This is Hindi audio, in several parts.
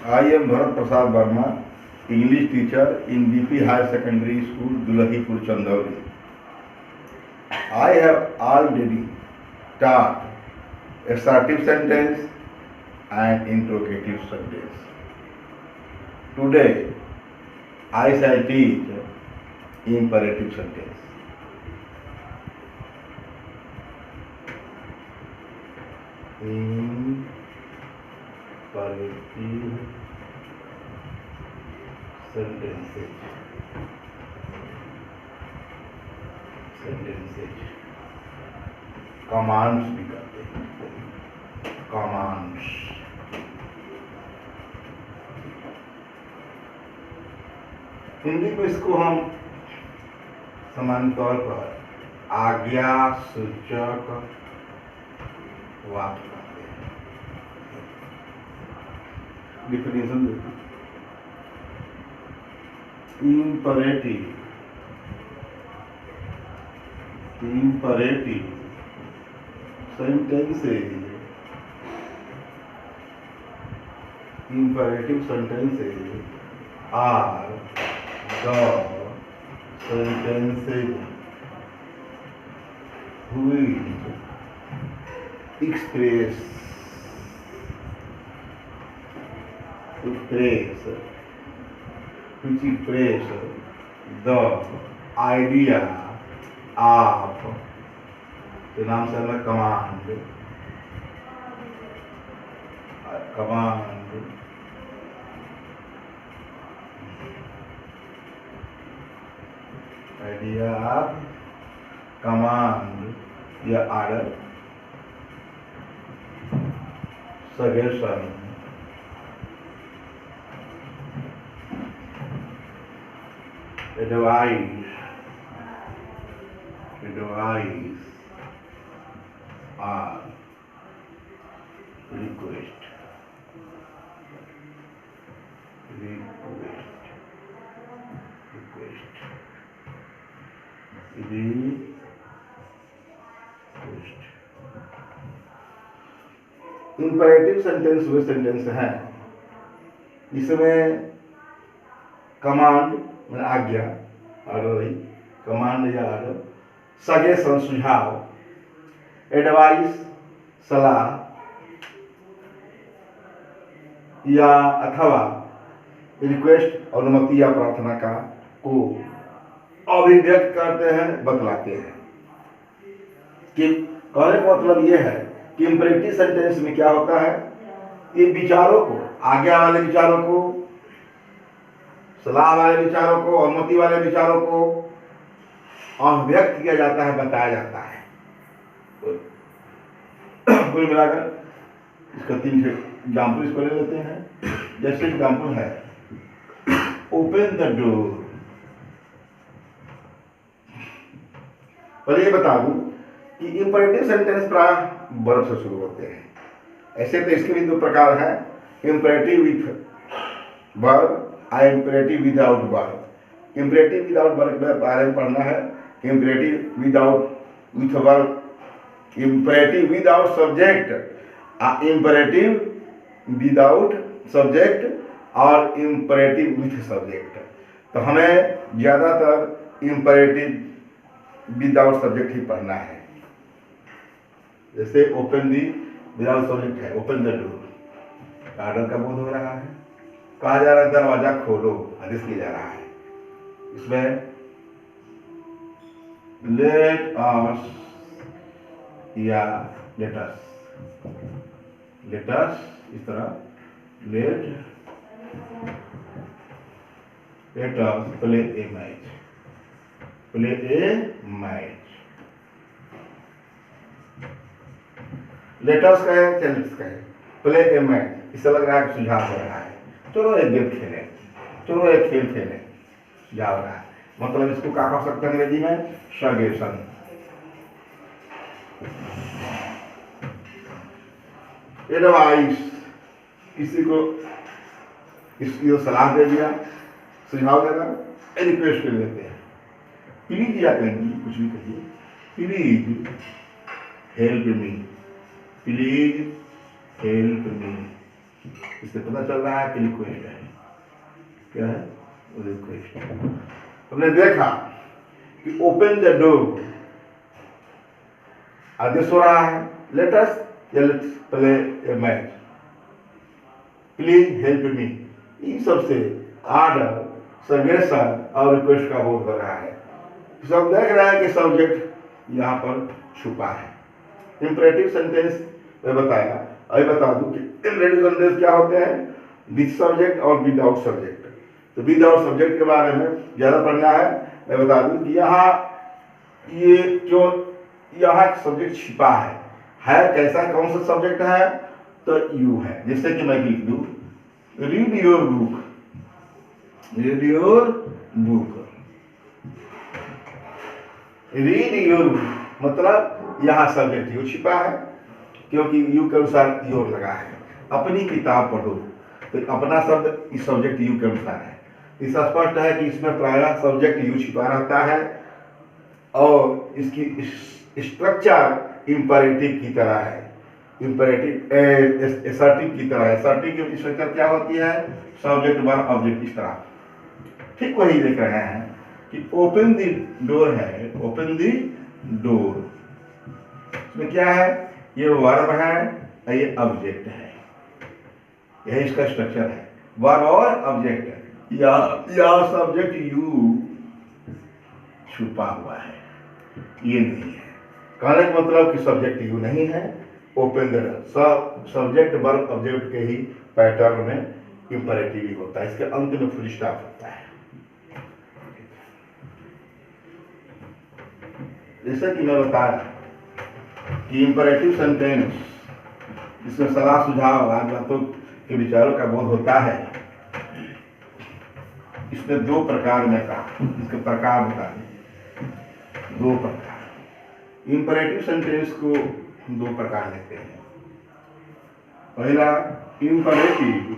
I am Bharat Prasad Verma, English teacher in BP Higher Secondary School, Dulahipur, Chandauri. I have already taught assertive sentence and interrogative sentence. Today, I shall teach imperative sentence. Imperative sentences. Commands भी करते हैं, कमांड्स। हिंदी में इसको हम सामान्य तौर पर आज्ञा सूचक वाक्य कहते हैं। डिफिनेशन देखिए, imperative sentences are the sentences which express the idea of the नाम से हमें कमांड idea of command या order, suggestion, advice or request. Imperative sentence way sentence हैं जिसमें कमांड में आज्ञा, ऑर्डर, कमांड या ऑर्डर, सजेशन सुझाव, एडवाइस सलाह या अथवा रिक्वेस्ट अनुमति या प्रार्थना का को अभिव्यक्त करते हैं, बतलाते हैं। कि कहने का मतलब यह है कि इंपरेटिव सेंटेंस में क्या होता है, ये विचारों को, आज्ञा वाले विचारों को, सलाह वाले विचारों को, अनुमति वाले विचारों को अभिव्यक्त किया जाता है, बताया जाता है। कुल मिलाकर इसका 3 एग्जाम्पल इसको ले लेते हैं। जैसे एग्जाम्पल है ओपन द डोर। पहले ये बता दूं कि इंपरेटिव सेंटेंस प्राय वर्ब से शुरू होते हैं। ऐसे तो इसके भी 2 प्रकार हैं, इंपरेटिव विथ वर्ब और imperative without verb. Imperative without verb के बारे में पढ़ना है। Imperative without with verb, imperative without subject, imperative without subject और इंपरेटिव विथ सब्जेक्ट। तो हमें ज़्यादातर इंपरेटिव विदाउट सब्जेक्ट ही पढ़ना है। जैसे ओपन दी विदाउट सब्जेक्ट है, ओपन द डोर, ऑर्डर का बोध हो रहा है, कहा जा रहा है दरवाजा खोलो, आदेश किया जा रहा है। इसमें लेट अस या लेटस इस तरह let us play a match, let's कहे, लेट्स कहे, प्ले ए मैच, इससे लग रहा है सुझाव हो रहा है, चलो एक गेम खेलें, चलो एक खेल खेलें, जा रहा है। मतलब इसको क्या कह सकते हैं अंग्रेजी में, सजेशन। एडवाइस, किसी को इसकी सलाह दे दिया, सुझाव देना, रिक्वेस्ट कर देते हैं। प्लीज या कहेंगी, कुछ भी कहिए, please help me, please help मी, इससे पता चल रहा है कि रिक्वेस्ट है। क्या है? रिक्वेस्ट। हमने देखा कि ओपन द डोर आदेश हो रहा है, लेट अस या let's play a match, please help me, इन सबसे आर्डर, सजेशन और रिक्वेस्ट का बोध हो रहा है। सब देख रहे हैं कि सब्जेक्ट यहाँ पर छुपा है। इंपरेटिव सेंटेंस में बताया, अभी बता दूं कि इंपरेटिव सेंटेंस क्या होते हैं, विद सब्जेक्ट और विदाउट सब्जेक्ट। तो विदाउट सब्जेक्ट के बारे में ज्यादा पढ़ना है। मैं बता दूं कि यहाँ ये क्यों यहाँ सब्जेक्ट छिपा है कैसा, कौन सा सब्जेक्ट है, तो यू है। जैसे कि मैं लिख दूं read your book, read your book, read your book मतलब यहाँ सब्जेक्ट यू छिपा है, क्योंकि यू के अनुसार योर लगा है। अपनी किताब पढ़ो, तो अपना शब्द इस सब्जेक्ट यू के अनुसार है। इस स्पष्ट है कि इसमें प्रायः सब्जेक्ट यू छिपा रहता है और इसकी स्ट्रक्चर इंपरेटिव की तरह है, इंपरेटिव एसर्टिव की तरह है। एसर्टिव की स्ट्रक्चर क्या होती है, सब्जेक्ट वर्ब ऑब्जेक्ट, इस तरह। ठीक वही देख रहे हैं कि ओपन द डोर है, ओपन द डोर, इसमें क्या है, ये वर्ब है और ये ऑब्जेक्ट है, यही इसका स्ट्रक्चर है, वर्ब और ऑब्जेक्ट है। या सब्जेक्ट यू छुपा हुआ है, ये नहीं है। कहने का मतलब कि सब्जेक्ट यू नहीं है, ओपन द डोर सब सब्जेक्ट वर्ब ऑब्जेक्ट के ही पैटर्न में इंपरेटिव ही होता है, इसके अंत में फुल स्टॉप होता है। जैसे कि मैं बताया कि इंपरेटिव सेंटेंस, इसमें सलाह सुझाव आज बातों के विचारों का बोध होता है। इसमें दो प्रकार में कहा, इसके प्रकार बता दें, दो प्रकार। इंपरेटिव सेंटेंस को हम दो प्रकार लेते हैं। पहला इंपरेटिव,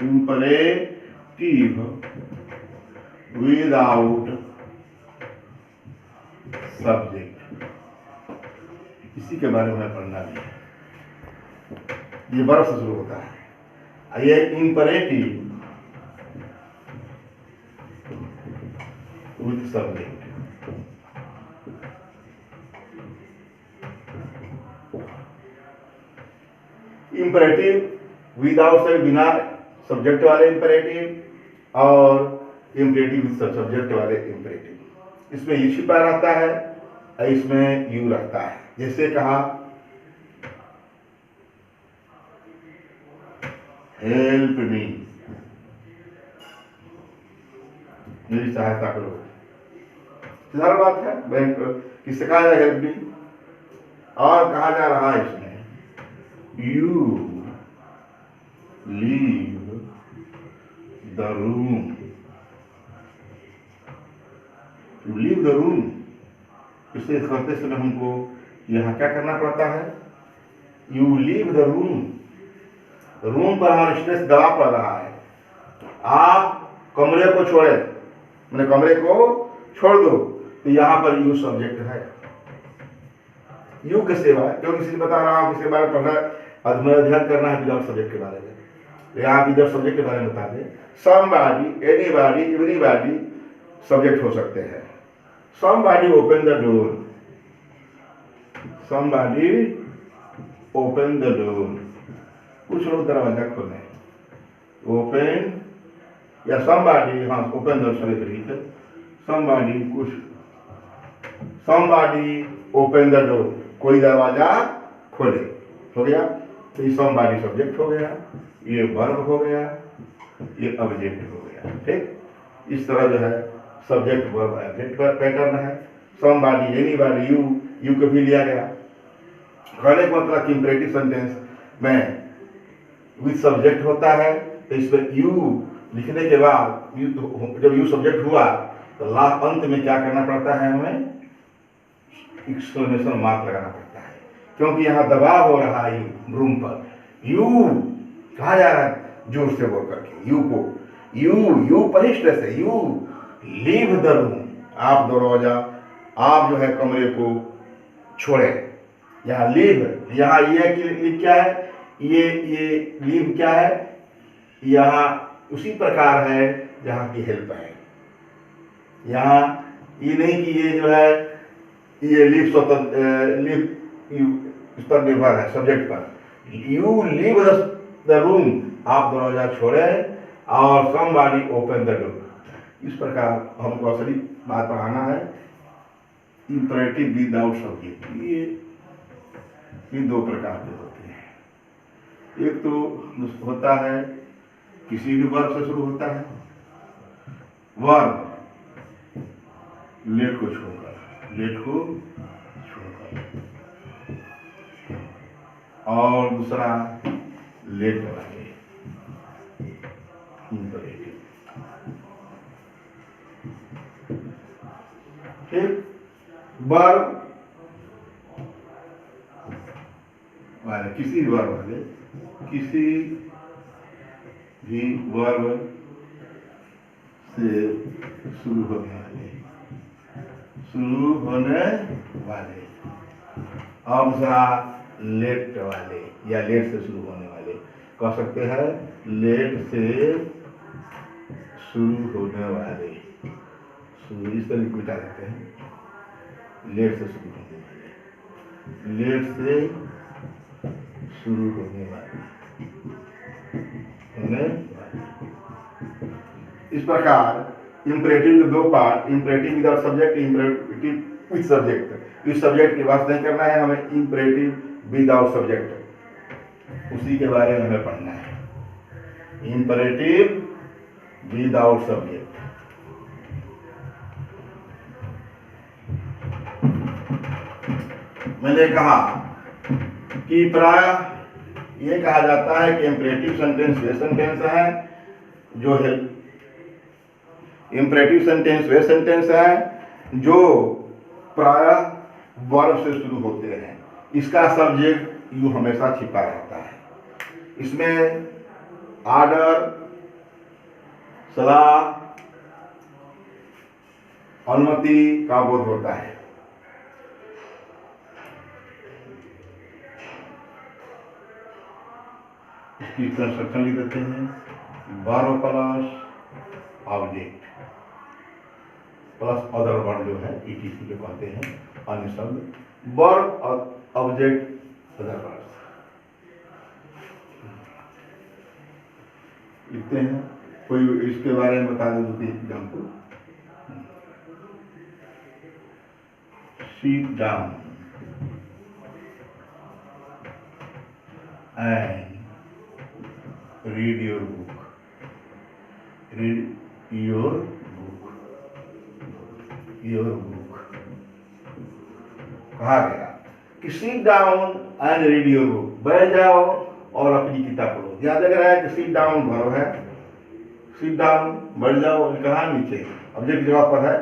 इंपरेटिव विदाउट सब्जेक्ट, इसी के बारे में पढ़ना भी है। ये वर्ब से शुरू होता है। ये imperative with subject, imperative without subject, बिना सब्जेक्ट वाले इंपरेटिव, और इंपरेटिव विद सब्जेक्ट वाले इंपरेटिव। इसमें यू छिपा रहता है और इसमें यू रहता है। जैसे कहा हेल्प मी, मेरी सहायता करो, साधारण बात है, बैंक किससे कहा जाए हेल्प मी, और कहा जा रहा है इसमें you leave the room, you leave the room. इसे करते समय हमको यहाँ क्या करना पड़ता है, you leave the room, room पर हमारा स्ट्रेस दबाव पड़ रहा है। आप कमरे को छोड़े, मैंने कमरे को छोड़ दो, तो यहाँ पर यू सब्जेक्ट है, यू के सेवा है, क्योंकि किसी बता रहा हूँ, किसके बारे में पढ़ना, अध्ययन करना है विदाउट सब्जेक्ट के बारे में। यहाँ विदाउट सब्जेक्ट के बारे में बता दें, समबॉडी, एनीबॉडी, एवरीबॉडी सब्जेक्ट हो सकते हैं। Somebody open the door, somebody open the door, कुछ लोग दरवाजा खोले, ओपन या समबॉडी, हाँ ओपन द डोर, समबॉडी कुछ, समबॉडी ओपन द डोर, कोई दरवाजा खोले, हो गया। तो ये समबॉडी सब्जेक्ट हो गया, ये वर्ब हो गया, ये ऑब्जेक्ट हो गया। ठीक, इस तरह जो है सब्जेक्ट वर्ब ऑब्जेक्ट का पैटर्न है। समबॉडी, एनीबॉडी, यू को भी लिया गया। कहने का मतलब इंपरेटिव सेंटेंस में विद सब्जेक्ट होता है, तो इसमें यू लिखने के बाद जब यू सब्जेक्ट हुआ तो लास्ट अंत में क्या करना पड़ता है, हमें एक्सक्लेमेशन मार्क लगाना पड़ता है, क्योंकि यहाँ दबाव हो रहा है रूम पर। यू कहा जा रहा है जोर से बोल करके, यू को, यू पर ही स्ट्रेस है, यू लीव द रूम, आप दरवाजा, आप जो है कमरे को छोड़े। यहाँ लीव, यहाँ ये क्या है, ये लीव क्या है, यहाँ उसी प्रकार है जहाँ की हेल्प है। यहाँ ये नहीं कि ये जो है ये लीव स्वतंत्र लीव इस पर निर्भर है, सब्जेक्ट पर। यू लीव द रूम, आप दरवाजा छोड़े और समबॉडी ओपन द डोर। इस प्रकार हमको असली बात पढ़ाना है। इंपरेटिव विदाउट सब्जेक्ट, ये दो प्रकार के होते हैं। एक तो होता है किसी भी वर्ब से शुरू होता है, वर्ब लेट को छोड़कर, और दूसरा लेट वाले इंपरेटिव। ठीक, वर्ब वाले किसी भी वर्ब वाले, किसी भी वर्ब से शुरू होने वाले, और दूसरा लेट वाले या लेट से शुरू होने वाले। कह सकते हैं लेट से शुरू होने वाले, इस तरह मिटा देते हैं। लेट से शुरू होने वाले, लेट से शुरू होने वाले। इस प्रकार इंपरेटिव के दो part, imperative without subject, imperative with subject. इस सब्जेक्ट की बात नहीं करना है हमें, इंपरेटिव विदाउट सब्जेक्ट उसी के बारे में हमें पढ़ना है। Imperative without subject. मैंने कहा कि प्राय ये कहा जाता है कि इंपरेटिव सेंटेंस वे सेंटेंस है जो है, इंपरेटिव सेंटेंस वे सेंटेंस है जो प्राय वर्ब से शुरू होते हैं। इसका सब्जेक्ट यू हमेशा छिपा रहता है। इसमें आर्डर, सलाह, अनुमति का बोध होता है। इसकी कंस्ट्रक्शन लिख देते हैं, verb plus object plus other word जो है ईटीसी के कहते हैं, अन्य शब्द, वर्ब और ऑब्जेक्ट अदर वर्ड लिखते हैं। कोई इसके बारे में बता दो कि example, sit down and read your book. Read your book. Your book. कहा गया कि sit down and read your book. बैठ जाओ और अपनी किताब पढ़ो। याद लग रहा है कि sit down वर्ब है, sit down बैठ जाओ, कहा नीचे ऑब्जेक्ट जगह पर है,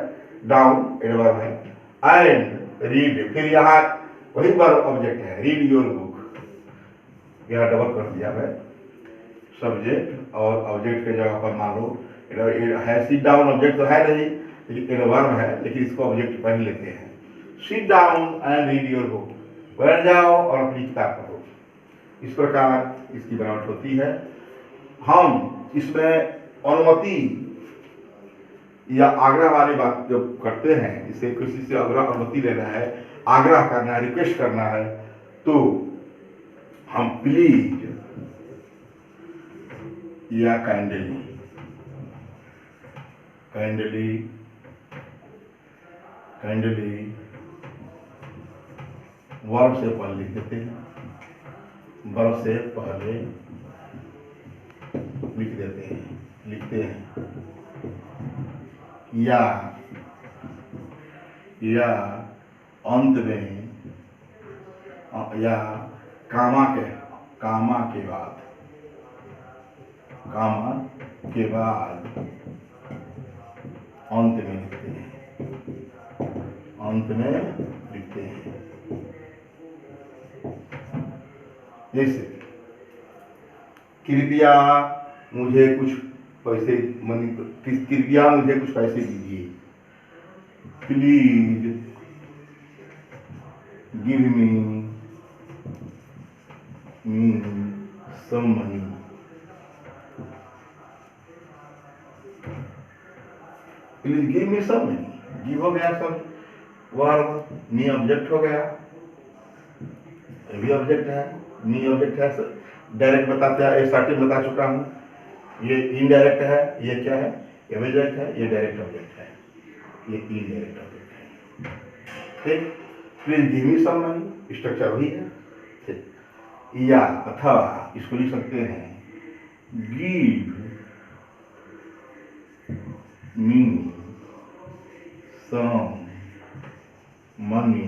down एडवर्ब है, and रीड, फिर यहाँ वही वर्ब ऑब्जेक्ट है, रीड योर बुक। यह डबल कर दिया है, सब्जेक्ट और ऑब्जेक्ट के जगह पर मान लो है, सिट डाउन ऑब्जेक्ट तो है नहीं लेकिन वर्ब है, लेकिन इसको ऑब्जेक्ट पढ़ लेते हैं। Sit down and read your book, बैठ जाओ और अपनी किताब पढ़ो। इस प्रकार इसकी बनावट होती है। हम इसमें अनुमति या आग्रह वाली बात जब करते हैं, इसे किसी से अनुमति लेना है, आग्रह करना है, रिक्वेस्ट करना है, तो हम प्लीज या काइंडली वर्ब से पहले लिख देते हैं, वर्ब से पहले लिख देते हैं, लिखते हैं, या अंत में, या कामा के बाद अंत में लिखते हैं। जैसे कृपया मुझे कुछ पैसे कृपया मुझे कुछ पैसे दीजिए, please give me some money. Please give me some money. Give हो गया सब वर्ब, मी ऑब्जेक्ट हो गया, भी ऑब्जेक्ट है, मी ऑब्जेक्ट है, डायरेक्ट बताते हैं, स्टार्टिंग बता चुका हूँ, ये इनडायरेक्ट है, ये क्या है, ये ऑब्जेक्ट है, ये डायरेक्ट ऑब्जेक्ट है, ये इनडायरेक्ट ऑब्जेक्ट है। ठीक, please give me some money, structure वही है। ठीक, या अथवा इसको लिख सकते हैं गिव मी सम मनी,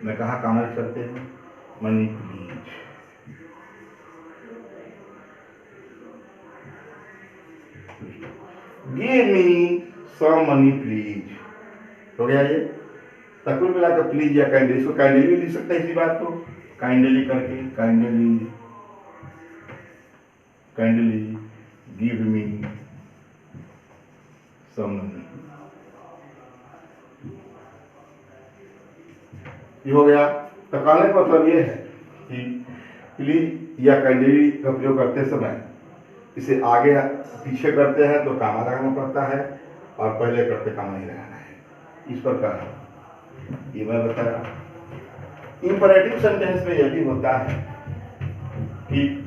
मैं कहा काम लिख सकते हैं, money please. Give me some money please, हो गया ये। तो कुल मिलाकर प्लीज या काइंडली, इसको काइंडली भी लिख सकते हैं इसी बात को, काइंडली करके, kindly give me some money, ये हो गया। तो कहने का मतलब ये है कि प्लीज या काइंडली का प्रयोग करते समय इसे आगे पीछे करते हैं तो कामा लगाना पड़ता है, और पहले करते कामा नहीं लगाना है। इस प्रकार ये मैं बताया। इंपरेटिव सेंटेंस में यह भी होता है कि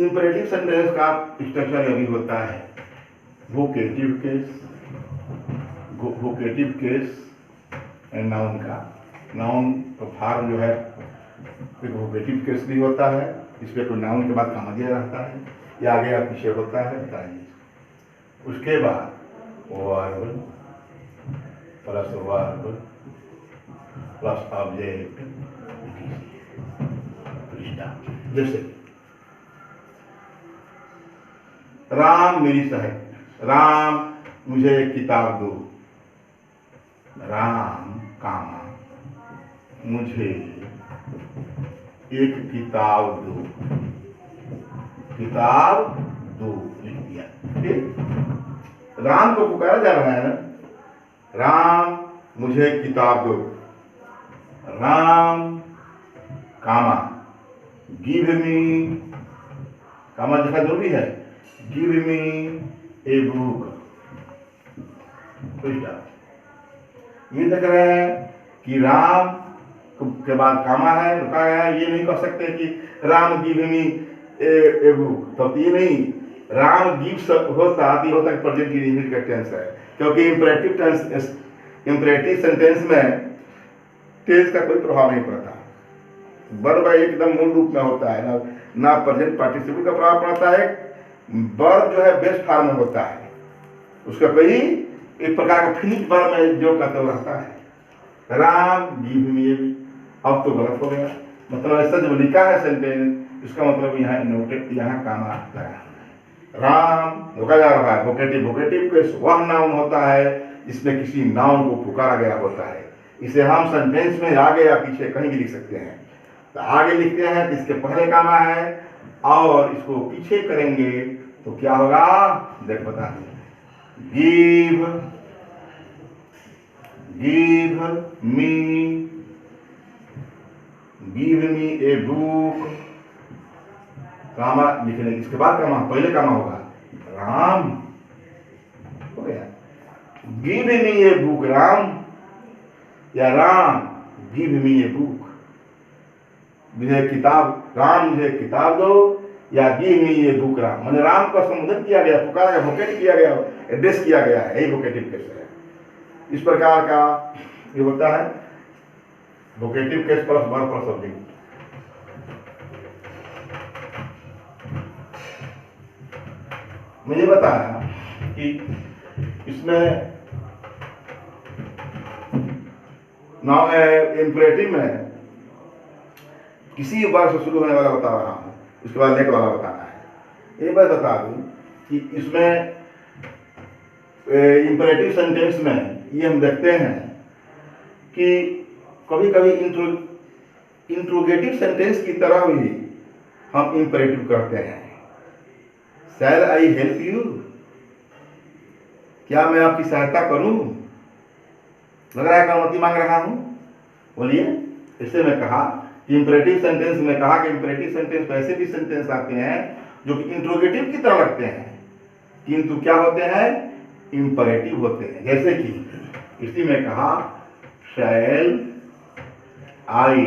इंपरेटिव सेंटेंस का स्ट्रक्चर यह भी होता है वोकेटिव केस एंड नाउन का। नाउन तो फॉर्म जो है एक वोकेटिव केस भी होता है, इसमें कोई नाउन के बाद कॉमा दिया रहता है, या आगे या पीछे होता है, बताइए। उसके बाद वर्ब प्लस ऑब्जेक्ट, जैसे राम मेरी सहायता, राम मुझे एक किताब दो, राम कामा मुझे एक किताब दो, किताब दो लिख दिया। ठीक, राम को पुकारा जा रहा है ना, राम मुझे किताब दो, राम कामा गिव मी, कामा लिखना जरूरी है, गिव मी ए बुक। ये देख रहे हैं कि राम के बाद कामा है, रुका गया है, ये नहीं कह सकते कि Ram give me a book, तो ये नहीं, राम गिव्स होता कि प्रेजेंट इंडिफिनिट का टेंस है, क्योंकि इंपरेटिव सेंटेंस में टेंस का कोई प्रभाव नहीं पड़ता, वर्ब एकदम मूल रूप में होता है, ना प्रेजेंट पार्टिसिपल का प्रभाव पड़ता है, वर्ब जो है बेस्ट फॉर्म में होता है, उसका कोई एक प्रकार का फिनिश वर्ब में जो कहते हुए रहता है। राम गिव मी, अब तो गलत हो गया, मतलब ऐसा जो लिखा है सेंटेंस इसका मतलब यहाँ नोटेड, यहाँ कामा लगा है। राम रोका जा रहा है, वोकेटिव केस वह नाउन होता है जिसमें किसी नाउन को पुकारा गया होता है, इसे हम सेंटेंस में आगे या पीछे कहीं भी लिख सकते हैं। तो आगे लिखते हैं तो इसके पहले कामा है, और इसको पीछे करेंगे तो क्या होगा, देख बता दें, गिव मी ए बुक, कामा लिखने इसके बाद कामा, पहले कामा होगा, राम हो गया, give me a book Ram, या Ram give me a book, मुझे किताब, राम मुझे किताब दो, या give me a book Ram, मैंने राम का संबोधन किया गया, पुकारा गया, वोकेट किया गया, एड्रेस किया गया है, यही वोकेटिव केस है। इस प्रकार का ये होता है vocative case plus verb plus object. मुझे बताया कि इसमें इंपरेटिव में किसी वर्ब से शुरू होने वाला बता रहा हूं, उसके बाद लेट वाला बताना है। एक बात बता दूं कि इसमें इंपरेटिव सेंटेंस में ये हम देखते हैं कि कभी कभी इंट्रोगेटिव सेंटेंस की तरह भी हम इंपरेटिव करते हैं। शैल आई हेल्प यू, क्या मैं आपकी सहायता करूं? लग रहा है कि अनुमति मांग रहा हूं। बोलिए। इससे मैं कहा कि इंपरेटिव सेंटेंस में कहा कि इंपरेटिव सेंटेंस ऐसे भी सेंटेंस आते हैं जो कि इंट्रोगेटिव की तरह लगते हैं, किंतु क्या होते हैं? इंपरेटिव होते हैं। जैसे कि इसी में कहा shall I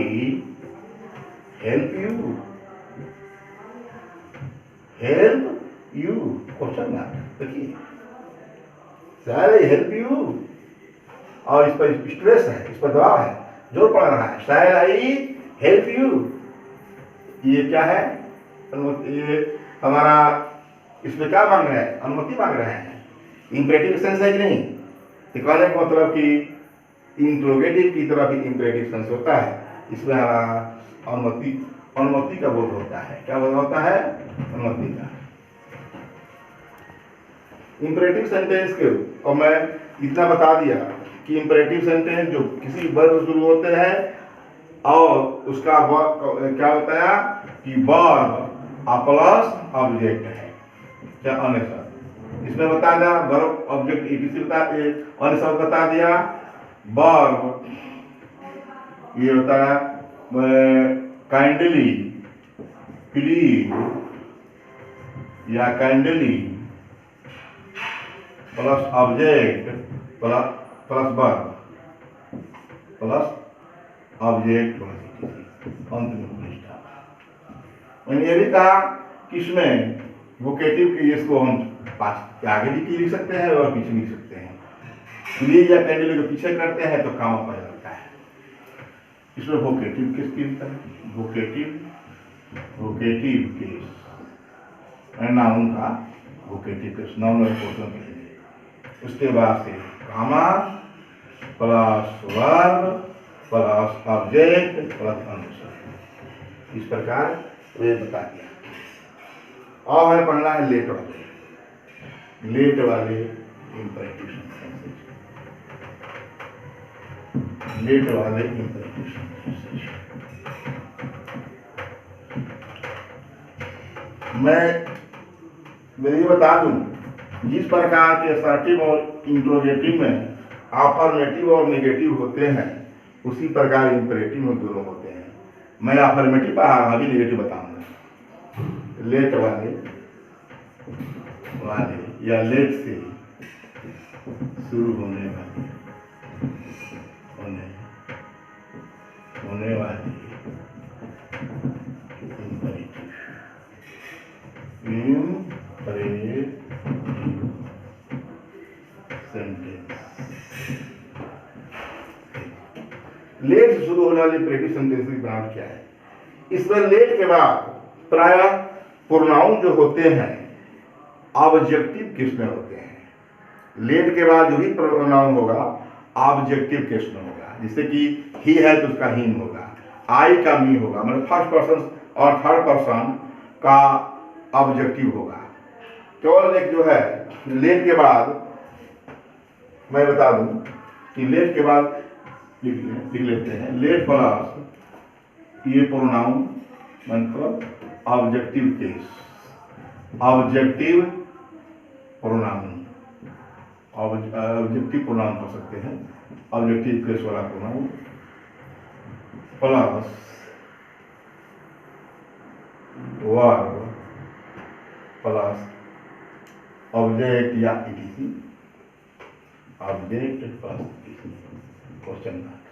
help you, help you question mark. देखिए शैल आई हेल्प यू, और इस पर स्ट्रेस है, इस पर दबाव है, जोर पड़ रहा है। शैल आई हेल्प यू, ये क्या है? ये हमारा इसमें क्या मांग रहे हैं? अनुमति मांग रहे हैं। इंपरेटिव सेंस है कि नहीं? तो कहने का मतलब कि इंट्रोगेटिव की तरह भी इंपरेटिव सेंस होता है। इसमें हमारा अनुमति का बोध होता है। क्या बोध होता है? अनुमति का। इंपरेटिव सेंटेंस के, और मैं इतना बता दिया कि इंपरेटिव सेंटेंस जो किसी वर्ब से शुरू होते हैं और उसका क्या बताया कि वर्ब प्लस ऑब्जेक्ट है, क्या अन्य शब्द। इसमें बता दिया वर्ब ऑब्जेक्ट ईटीसी बता, अन्य शब्द बता दिया। वर्ब ये बताया काइंडली, प्लीज या kindly plus object plus verb plus object अंत में मैंने ये भी कहा कि इसमें वोकेटिव के इसको हम आगे भी लिख सकते हैं और पीछे लिख सकते हैं। प्लीज या कैंडली को पीछे करते हैं तो काम पड़ जाता है। इसमें वोकेटिव केस की होता है, वोकेटिव केस नाउन का वोकेटिव केस, नाउन और पोर्शन के लिए। उसके बाद से comma plus verb plus object plus अनुसार, इस प्रकार वे बता दिया। और हमें पढ़ना है लेट वाले इंपरेटिव सेंटेंसेस, लेट वाले इंपरेटिव सेंटेंसेस। मैं ये बता दूं, जिस प्रकार के असर्टिव और इंट्रोगेटिव में अफर्मेटिव और नेगेटिव होते हैं, उसी प्रकार इंपरेटिव में दोनों होते हैं। मैं अफर्मेटिव पढ़ा रहा, अभी नेगेटिव बताऊंगा। लेट वाले या लेट से शुरू होने वाले सेंटेंस, लेट से शुरू होने वाली इंपरेटिव सेंटेंस की बात क्या है? इसमें लेट के बाद प्रायः प्रोनाउन जो होते हैं ऑब्जेक्टिव केस में होते हैं। लेट के बाद जो भी प्रोनाउन होगा ऑब्जेक्टिव केस में होगा। जैसे कि ही है तो उसका हिम होगा, आई का मी होगा, मतलब फर्स्ट पर्सन और थर्ड पर्सन का ऑब्जेक्टिव होगा। केवल एक जो है लेट के बाद, मैं बता दूं कि लेट के बाद लिख लेते हैं लेट प्लस ये प्रोनाउन मतलब objective case, objective pronoun, objective pronoun कर सकते हैं, ऑब्जेक्टिव केस वाला pronoun plus verb plus object या etc, object plus etc question mark.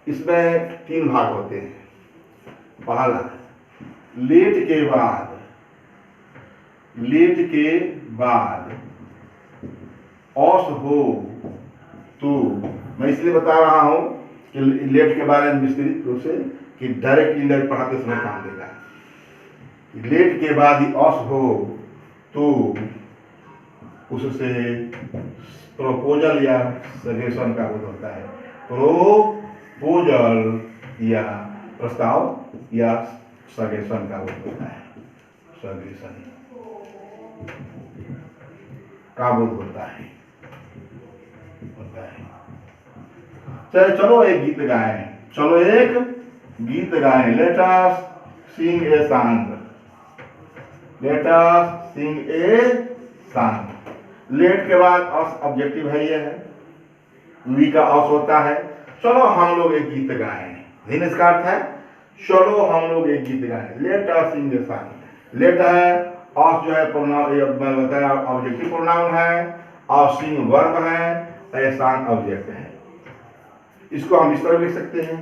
इसमें तीन भाग होते हैं। पहला, लेट के बाद औस हो तो, मैं इसलिए बता रहा हूं कि लेट के बारे में विस्तृत रूप से कि डायरेक्ट इंडायरेक्ट पढ़ाते समय काम देगा। लेट के बाद ही औस हो तो उससे प्रोपोजल या सजेशन का बोध होता है। प्रोपोजल या प्रस्ताव या सजेशन का बोध होता है, सजेशन का बोध होता है। चलो एक गीत गाएं, let us sing a song, let us sing a song. Let के बाद अस ऑब्जेक्टिव है, ये है, वी का अस होता है, चलो हम लोग एक गीत गाएं, दिन इसका अर्थ है चलो हम लोग एक गीत गाएं। Let us sing a song. Let है, अस जो है प्रोनाउन, मैं बताया ऑब्जेक्टिव प्रोनाउन है, और सिंग वर्ब है, ए सॉन्ग ऑब्जेक्ट है। इसको हम इस तरह लिख सकते हैं,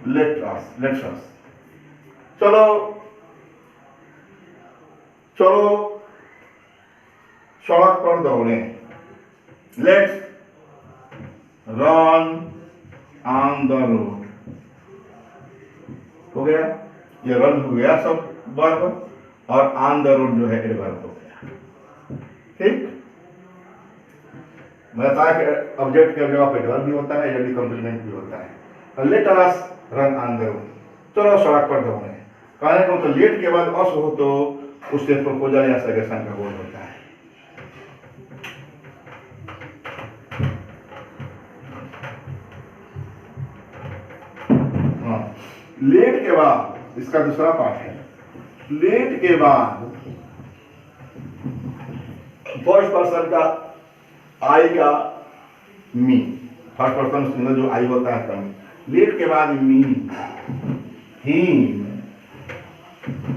लेट अस, लेट्स अस, चलो चलो सड़क पर दौड़े, let's run on the road. हो गया, ये रन हो गया सब वर्ब, और ऑन द रोड जो है एडवर्ब हो गया। ठीक, मैं बताया कि ऑब्जेक्ट के जगह पे एडवर्ब भी होता है, यदि कॉम्प्लीमेंट भी होता है। Let us run on the road, चलो सड़क पर दौड़े। कहने को तो लेट के बाद अस हो तो उससे प्रपोजल या सजेशन का बोध होता है। लेट के बाद इसका दूसरा पार्ट है, लेट के बाद फर्स्ट पर्सन का आई का मी, फर्स्ट पर्सन सिंगल जो आई होता है कम, लेट के बाद मी, हिम,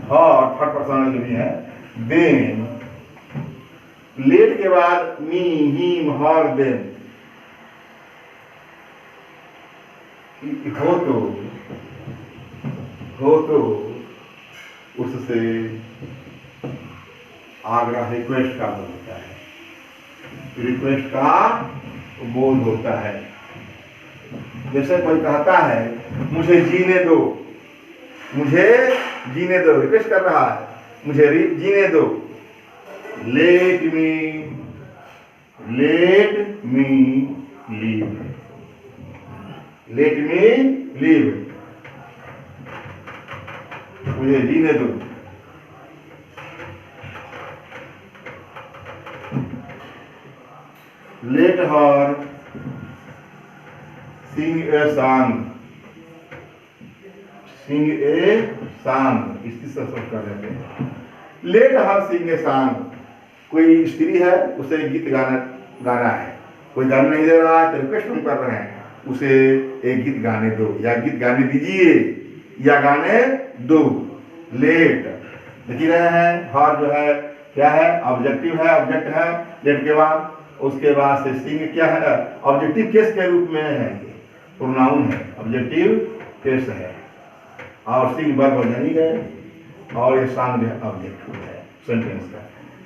हर थर्ड पर्सन जो भी है, देन, लेट के बाद मी, हिम, हर, देन, हो तो उससे आग्रह, रिक्वेस्ट का बोध होता है, रिक्वेस्ट का बोध होता है। जैसे कोई कहता है मुझे जीने दो, मुझे जीने दो, रिक्वेस्ट कर रहा है मुझे जीने दो, let me live, let me live, मुझे जीने दो। Let her sing a song, sing a song, इसकी सब कर लेते हैं। Late her sing a song, कोई स्त्री है उसे गीत गाना है, कोई गाना नहीं दे रहा है तो रिक्वेस्ट हम कर रहे हैं उसे एक गीत गाने दो, या गीत गाने दीजिए, या गाने दो। लेट लिख रहे हैं, हर जो है क्या है, ऑब्जेक्टिव है, ऑब्जेक्ट है लेट के बाद, उसके बाद से सिंग क्या है, ऑब्जेक्टिव केस के रूप में है, प्रोनाउन है, ऑब्जेक्टिव केस है, और सिंग वर्ब जानी है, और ये सॉन्ग जो है ऑब्जेक्ट है सेंटेंस का।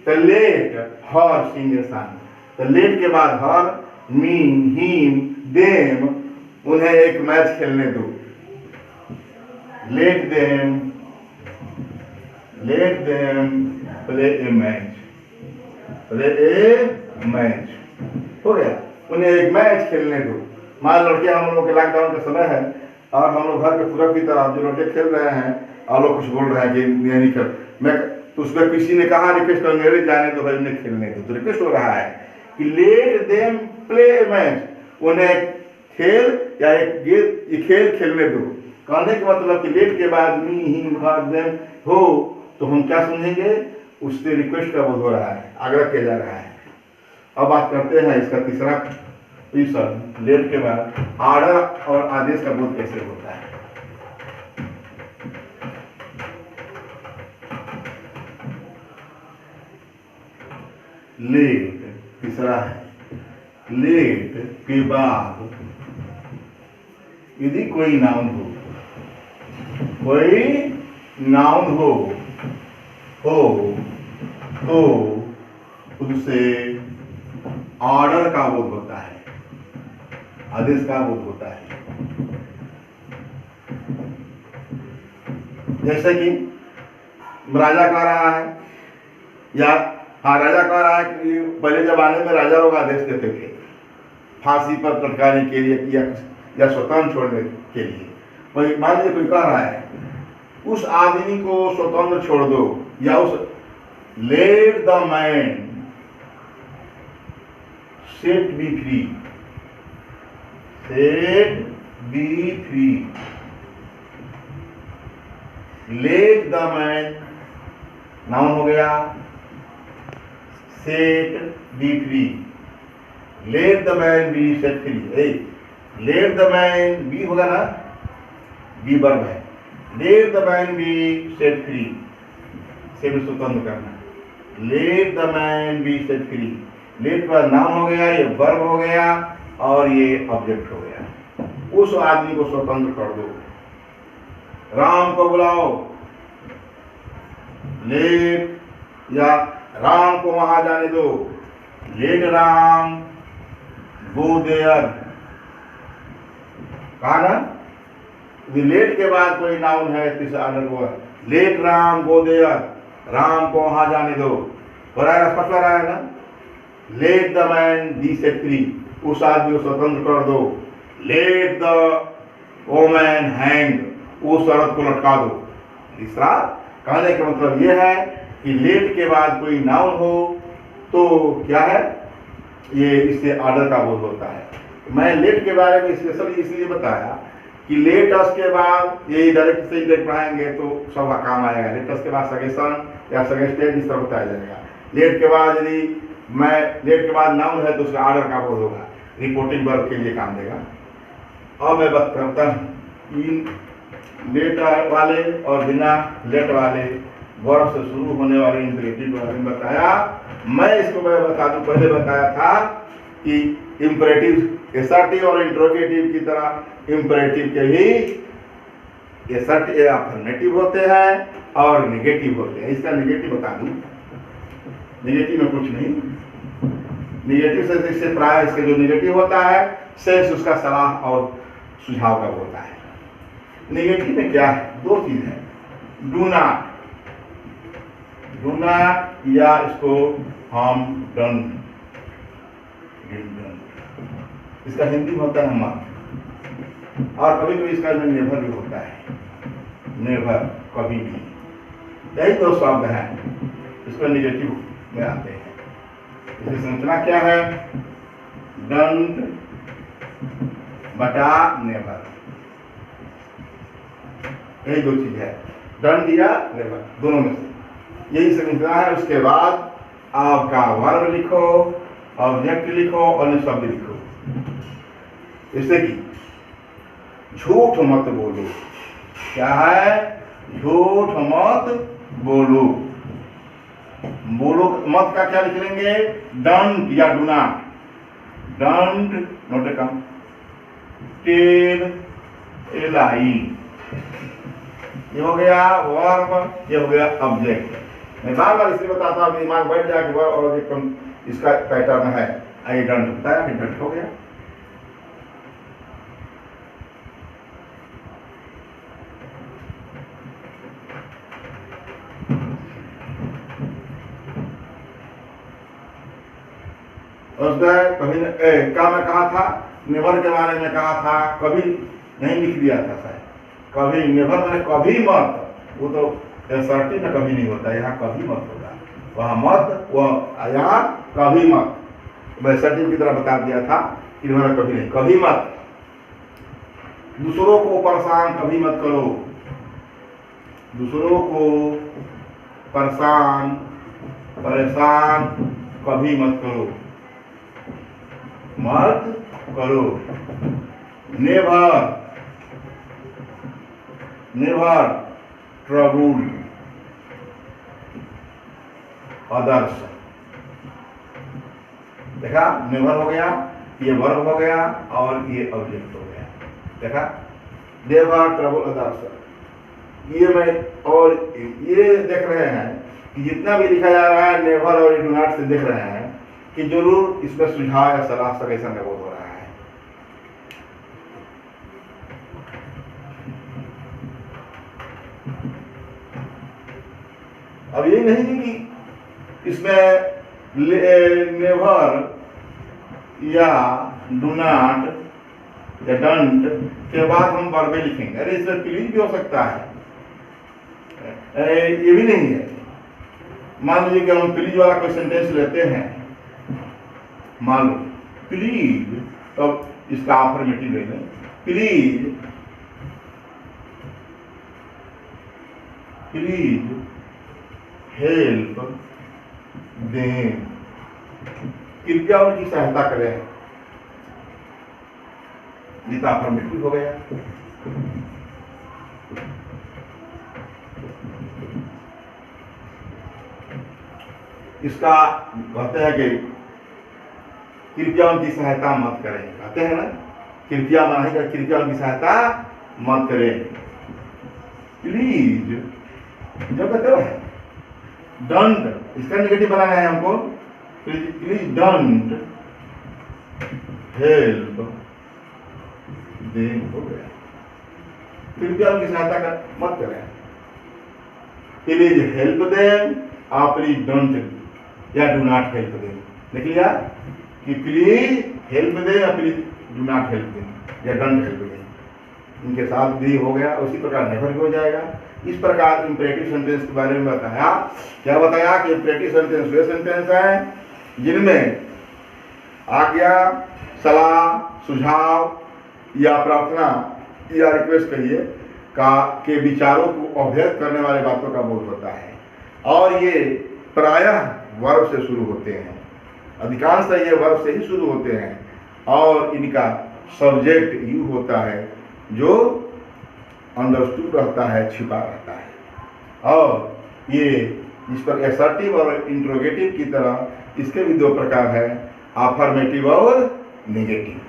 तो let her sing a song, तो लेट के बाद हर, मी, हिम, देम, उन्हें एक मैच खेलने दो, let them play a match, play a match, हो गया, उन्हें एक मैच खेलने दो। मान लड़के, हम लोग के लॉकडाउन का समय है और हम लोग घर के पूरब की तरफ जो लड़के खेल रहे हैं और लोग कुछ बोल रहे हैं कि नहीं खेल, मैं तो उसमें किसी ने कहा रिक्वेस्ट कर, मेरे जाने दो भाई, उन्हें खेलने दो, तो रिक्वेस्ट हो रहा है कि let them play a match, उन्हें खेल या एक खेल खेलने दो। कहने का मतलब कि लेट के बाद मी, हिम, हर, देम हो तो हम क्या समझेंगे, उससे रिक्वेस्ट का बोध हो रहा है, आग्रह किया जा रहा है। अब बात करते हैं इसका तीसरा विषय, लेट के बाद आर्डर और आदेश का बोध कैसे होता है। लेट तीसरा है, लेट के बाद यदि कोई नाउन हो, कोई नाउन हो तो उससे ऑर्डर का बोध होता है, आदेश का बोध होता है। जैसे कि राजा कह रहा है, या राजा कह रहा है कि पहले जमाने में राजा लोग आदेश देते थे फांसी पर लटकाने के लिए या स्वतंत्र छोड़ने के लिए। वही मान लीजिए कोई कह रहा है उस आदमी को स्वतंत्र छोड़ दो, या उस let the man set be free, set be free, let the man noun हो गया, set be free, let the man be set free. Let the man be होगा ना, बी वर्ब है, let the man be set free, से भी स्वतंत्र करना, let the man be set free. Let का नाम हो गया, ये वर्ब हो गया और ये ऑब्जेक्ट हो गया। उस आदमी को स्वतंत्र कर दो। राम को बुलाओ, लेट, या राम को वहां जाने दो, लेट राम गो देयर। कहा ना, लेट के बाद कोई नाउन है तीसरा ऑर्डर को, let Ram go there, Ram को वहां जाने दो। हो रहा है, स्पष्ट हो रहा है ना। Late the man be set free, उस आदमी को स्वतंत्र कर दो। लेट द वोमैन हैंग, उस औरत को लटका दो। तीसरा कहने का मतलब यह है कि लेट के बाद कोई नाउन हो तो क्या है, ये इससे ऑर्डर का बोध होता है। मैं लेट के बारे में स्पेशली इसलिए बताया कि लेटस के बाद ये डायरेक्ट से देख पाएंगे तो सब काम आएगा। लेटस के बाद सजेशन या सजेस्टेड इस तरह बताया जाएगा। लेट के बाद यदि मैं लेट के बाद नाउन है तो उसका ऑर्डर का बोध होगा, रिपोर्टिंग वर्ब के लिए काम देगा। अब मैं बात करता हूँ इन लेट वाले और बिना लेट वाले वर्ब से शुरू होने वाले इंपरेटिव के बारे में बताया। मैं इसको मैं बता दूं, पहले बताया था कि इंपरेटिव एसर्टिव और इंट्रोगेटिव की तरह इंपरेटिव के ही एसर्टिव अफर्मेटिव होते हैं और नेगेटिव होते हैं। इसका नेगेटिव बता दूं, नेगेटिव में कुछ नहीं, नेगेटिव से इससे प्राय इसका जो नेगेटिव होता है सेंस उसका सलाह और सुझाव का होता है। नेगेटिव में क्या है, दो चीज है, डू नॉट, डू नॉट या इसको हम डन, इसका हिंदी में होता है मत, और कभी कभी इसका नेवर भी होता है, नेवर, कभी भी। यही दो शब्द हैं इसको नेगेटिव में आते हैं। इसकी संरचना क्या है, डंट बटा नेवर, यही दो चीज है, डंट या नेवर, दोनों में से यही संरचना है। उसके बाद आपका वर्ब लिखो, ऑब्जेक्ट लिखो और शब्द लिखो। जैसे कि झूठ मत बोलो, क्या है, झूठ मत बोलो। बोलो मत का क्या लिख लेंगे, डंट या do not, don't not come tell a lie, ये हो गया वर्ब, ये हो गया ऑब्जेक्ट। मैं बार बार इसलिए बताता हूँ दिमाग बैठ जाए कि वर्ब और ऑब्जेक्ट इसका पैटर्न है। आई डंट बताया कि डंट हो गया। कभी क्या मैं कहा था, नेवर के बारे में कहा था, कभी नहीं लिख दिया था शायद, कभी नेवर मैंने कभी मत, वो तो एसर्टिव में कभी नहीं होता, यहाँ कभी मत होगा, वहाँ मत, वह यहाँ कभी मत। मैं एसर्टिव की तरह बता दिया था कि हमारा कभी नहीं, कभी मत। दूसरों को परेशान कभी मत करो, दूसरों को परेशान कभी मत करो, मत करो। Never, never trouble others. देखा, नेवर हो गया, ये वर्ब हो गया और ये ऑब्जेक्ट हो गया। देखा, नेवर ट्रबल अदर्स। ये मैं और ये देख रहे हैं कि जितना भी लिखा जा रहा है नेवर और डू नॉट से देख रहे हैं कि जरूर इसमें सुझाव या सलाह सजेशन का बोध हो रहा है। अब ये नहीं कि इसमें नेवर या डू नॉट या डंट के बाद हम वर्बे लिखेंगे। अरे इसमें प्लीज भी हो सकता है, ये भी नहीं है। मान लीजिए कि हम प्लीज वाला कोई सेंटेंस लेते हैं, मान लो प्लीज, तो इसका अफर्मेटिव ले लें, प्लीज, प्लीज हेल्प देम, कृपया उनकी सहायता करें। ये तो अफर्मेटिव हो गया। इसका कहते हैं कि कृपया उनकी सहायता मत करें, कहते हैं ना, कृपया मना कर, कृपया उनकी सहायता मत करें। प्लीज जो कहते हो डोंट, इसका नेगेटिव बनाना है हमको। प्लीज डोंट हेल्प देम हो गया, कृपया उनकी सहायता कर मत करें। प्लीज हेल्प देम और प्लीज डोंट या डू नॉट हेल्प देम। देख लिया कि प्लीज हेल्प दे या प्लीज डू नॉट हेल्प दे या डोंट हेल्प दे, इनके साथ भी हो गया। उसी प्रकार नेवर भी हो जाएगा। इस प्रकार इंपरेटिव सेंटेंस के बारे में बताया। क्या बताया कि इंपरेटिव सेंटेंस वे सेंटेंस हैं जिनमें आज्ञा, सलाह, सुझाव या प्रार्थना या रिक्वेस्ट कहिए के विचारों को अभ्यक्त करने वाले बातों का बोध होता है, और ये प्रायः वर्ब से शुरू होते हैं। अधिकांशतः ये वर्ब से ही शुरू होते हैं और इनका सब्जेक्ट यू होता है जो अंडरस्टूड रहता है, छिपा रहता है। और ये इस पर असर्टिव और इंट्रोगेटिव की तरह इसके भी दो प्रकार हैं, अफर्मेटिव और नेगेटिव।